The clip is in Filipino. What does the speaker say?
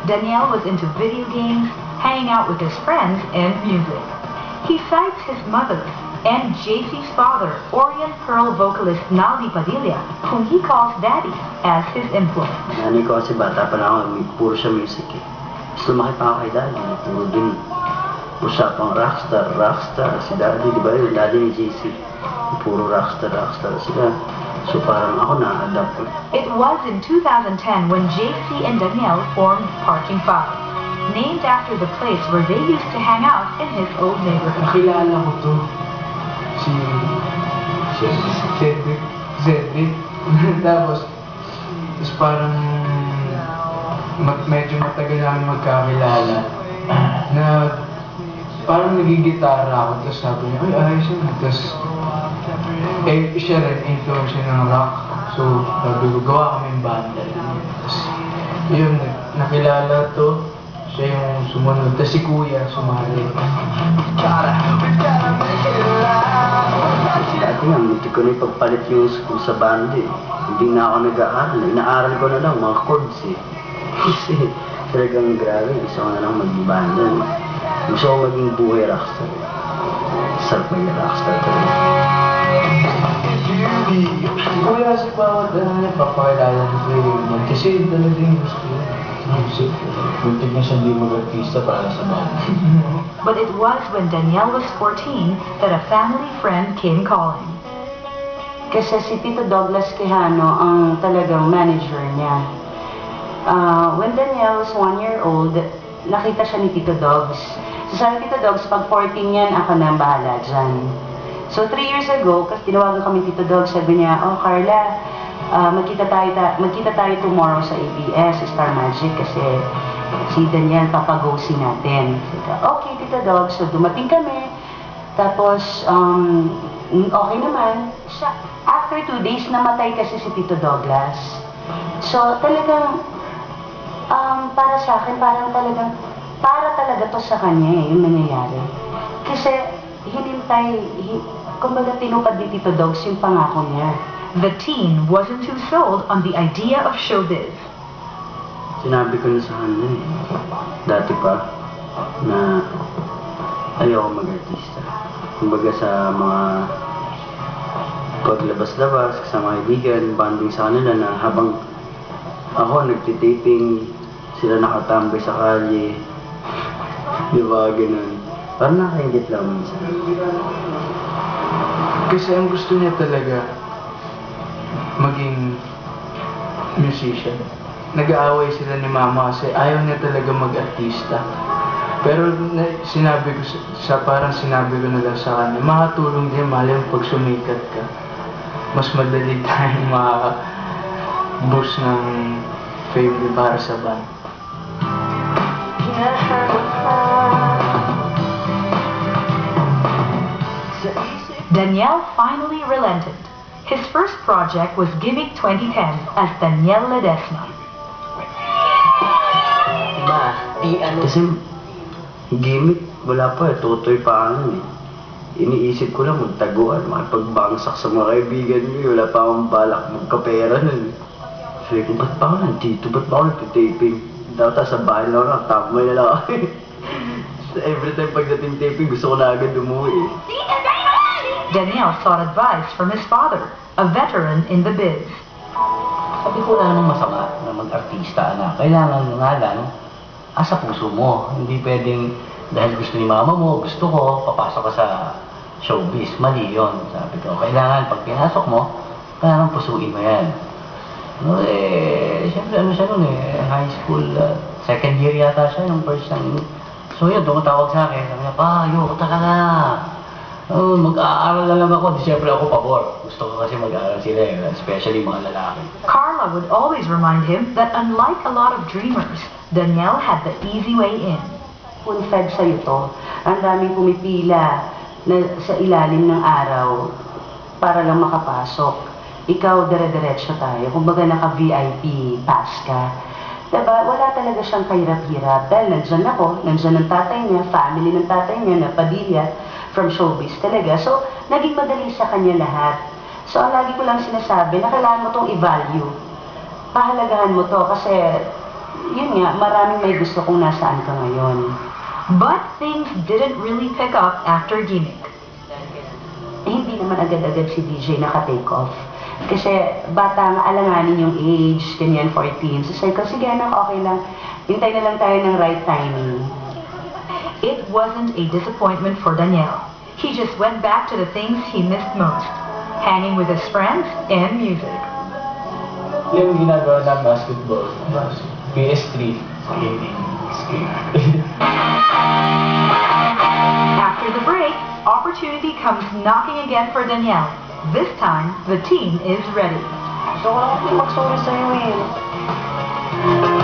Daniel was into video games, hanging out with his friends, and music. He cites his mother and JC's father, Orient Pearl vocalist Naldi Padilla, whom he calls Daddy, as his influence. Nanay ko kasi bata pa lang ako, puro siya music eh. Mas lumaki pa ako kay Daddy, puro din usapang rockstar, si Daddy, di ba yung Daddy ni JC, puro rockstar sila. So parang ako na-adapt ko. It was in 2010 when JC and Daniel formed Parking 5, named after the place where they used to hang out in his old neighborhood. Nakilala ko to. Si Zedric. Tapos parang medyo matagal namin magkakilala na parang nagigitara ako. Tapos sabi niya, ay ayos yun. Tapos siya rin, influence siya ng rock. So sabi ko, gawa kami yung banda. Tapos yun, nakilala to. Siya yung sumunod. Tapos si Kuya sumali. Dati nga, hindi ko na ipagpalit yung school sa band eh. Hindi na ako nag-aaral. Inaaral ko na lang mga chords eh. Kasi talagang grabe, gusto ko na lang mag-banda eh. Gusto ko maging buhay rockstar eh. Sarap maging rockstar talaga. Kuya kasi bawat niya papakilala ng player kasi talaga yung gusto niya. Music. Muntik na siya hindi mag-artista para sa band. But it was when Daniel was 14 that a family friend came calling. Kasi si Tito Douglas Quijano ang talagang manager niya. When Daniel was 1 year old, nakita siya ni Tito Dogs. So sabi Tito Dogs, pag 14 yan, ako na ang bahala dyan. So 3 years ago, kasi tinawagan kami Tito Dogs, sabi niya, oh Carla, magkita tayo tomorrow sa ABS, Star Magic, kasi si Daniel papagosi natin. Okay, Tito Dog. So, dumating kami. Tapos, okay naman. After 2 days, namatay kasi si Tito Douglas. So, talagang, para sa akin, para talaga to sa kanya eh, yung nangyayari. Kasi, kumbaga tinupad ni Tito Dogs yung pangako niya. The teen wasn't too sold on the idea of showbiz. Sinabi ko na sa kanya eh, dati pa, na ayoko mag-artista. Kumbaga sa mga paglabas-labas, kasama kaibigan, banding sa kanila na habang ako nagtitaping, sila nakatambay sa kalye, di ba, ganun. Parang nakaingit lang minsan. Kasi ang gusto niya talaga, maging musician. Nag-aaway sila ni Mama kasi ayaw niya talaga mag-artista. Pero sinabi ko na lang sa kanya, makatulong din mali pag sumikat ka. Mas madali tayong maka-boost ng fame para sa band. Daniel finally relented. His first project was Gimmick 2010 as Daniel Ledesma. Kasi gimmick, wala pa eh, tutoy pa ano eh. Iniisip ko lang magtaguan, makipagbangsak sa mga kaibigan ko, wala pa akong balak magkapera nun. Sabi ko, ba't pa ako nandito? Ba't pa ako nagtitaping? Dapat sa bahay lang ako, tambay na lang ako. Every time pagdating taping, gusto ko na agad umuwi eh. Daniel sought advice from his father, a veteran in the biz. Sabi ko na namang masama na mag-artista na. Kailangan nga lang asa puso mo. Hindi pwedeng dahil gusto ni mama mo, gusto ko, papasok ka sa showbiz. Mali yun. Sabi ko, kailangan pag pinasok mo, kailangan pusuin mo yan. No, siyempre ano siya nun high school, second year yata siya, yung first time. So yun, tumatawag sa akin. Sabi niya, pa, ayoko ka na. Mag-aaral na lang ako. Di siyempre ako pabor. Gusto ko kasi mag-aaral sila especially mga lalaki. Carla would always remind him that unlike a lot of dreamers, Daniel had the easy way in. Fed sa'yo to. Ang daming pumipila na sa ilalim ng araw para lang makapasok. Ikaw, dire-diretso tayo. Kumbaga naka-VIP pass ka. Diba? Wala talaga siyang kahirap-hirap. Dahil nandyan ako, nandyan ang tatay niya, family ng tatay niya, na Padilla, from showbiz talaga. So, naging madali sa kanya lahat. So, ang lagi ko lang sinasabi na kailangan mo itong i-value. Pahalagahan mo to kasi yun nga, maraming may gusto kung nasaan ka ngayon. But things didn't really pick up after Gimmick. Hindi naman agad-agad si DJ naka-take off. Kasi bata nga, alanganin yung age, ganyan, 14. So sabi ko, sige anak, okay lang. Hintay na lang tayo ng right timing. It wasn't a disappointment for Daniel. He just went back to the things he missed most, hanging with his friends and music. Yung ginagawa na basketball. PS3. After the break, opportunity comes knocking again for Danielle. This time, the team is ready. So, wala akong magsorry sa'yo eh.